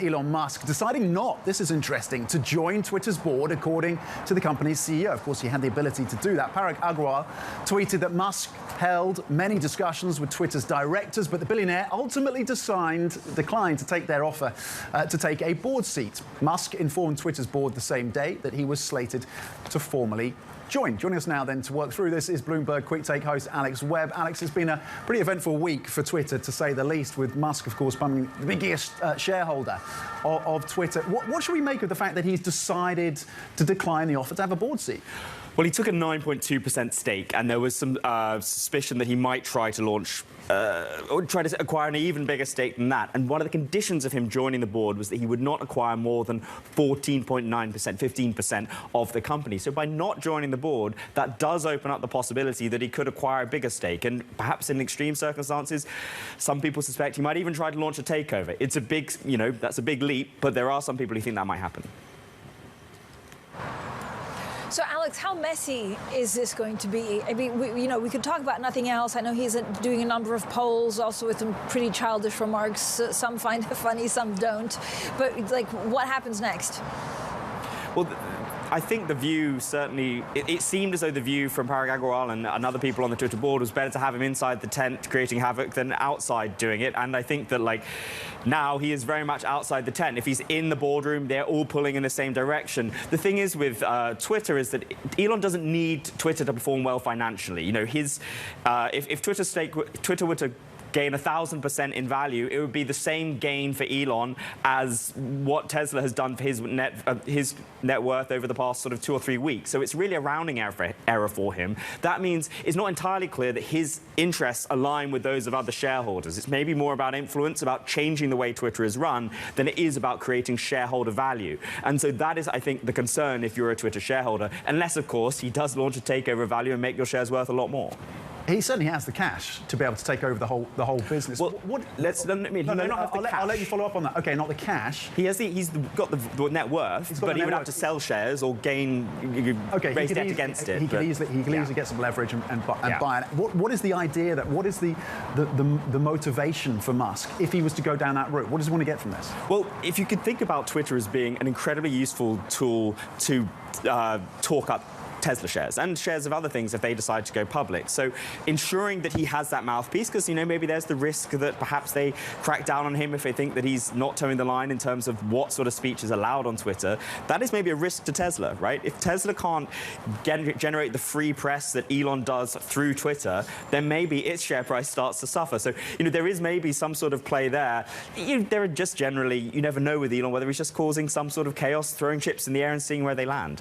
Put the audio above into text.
Elon Musk deciding not, this is interesting, to join Twitter's board, according to the company's CEO. Of course, he had the ability to do that. Parag Agrawal tweeted that Musk held many discussions with Twitter's directors, but the billionaire ultimately declined to take their offer to take a board seat. Musk informed Twitter's board the same day that he was slated to formally join. Joining us now then to work through this is Bloomberg Quick Take host Alex Webb. Alex, it's been a pretty eventful week for Twitter, to say the least, with Musk, of course, becoming the biggest shareholder of Twitter. What should we make of the fact that he's decided to decline the offer to have a board seat? Well, he took a 9.2% stake, and there was some suspicion that he might try to launch or try to acquire an even bigger stake than that. And one of the conditions of him joining the board was that he would not acquire more than 14.9%, 15% of the company. So by not joining the board, that does open up the possibility that he could acquire a bigger stake. And perhaps in extreme circumstances, some people suspect he might even try to launch a takeover. It's a big, that's a big leap, but there are some people who think that might happen. So, Alex, how messy is this going to be? I mean, we could talk about nothing else. I know he's doing a number of polls, also with some pretty childish remarks. Some find it funny, some don't. But, like, what happens next? Well, I think the view certainly, it seemed as though the view from Parag Agrawal and other people on the Twitter board was better to have him inside the tent creating havoc than outside doing it. And I think that, like, now he is very much outside the tent. If he's in the boardroom, they're all pulling in the same direction. The thing is with Twitter is that Elon doesn't need Twitter to perform well financially. If Twitter were to gain 1,000% in value, it would be the same gain for Elon as what Tesla has done for his net worth over the past sort of 2 or 3 weeks. So it's really a rounding error for him. That means it's not entirely clear that his interests align with those of other shareholders. It's maybe more about influence, about changing the way Twitter is run, than it is about creating shareholder value. And so that is, I think, the concern if you're a Twitter shareholder, unless, of course, he does launch a takeover value and make your shares worth a lot more. He certainly has the cash to be able to take over the whole business. Well, I'll let you follow up on that. Okay, not the cash. He's got the net worth, but he would have to sell shares or raise debt against it. He could easily get some leverage and buy it. What is the idea what is the motivation for Musk if he was to go down that route? What does he want to get from this? Well, if you could think about Twitter as being an incredibly useful tool to talk up Tesla shares and shares of other things if they decide to go public. So ensuring that he has that mouthpiece, because, maybe there's the risk that perhaps they crack down on him if they think that he's not towing the line in terms of what sort of speech is allowed on Twitter. That is maybe a risk to Tesla, right? If Tesla can't generate the free press that Elon does through Twitter, then maybe its share price starts to suffer. So, there is maybe some sort of play there. There are just generally, you never know with Elon whether he's just causing some sort of chaos, throwing chips in the air and seeing where they land.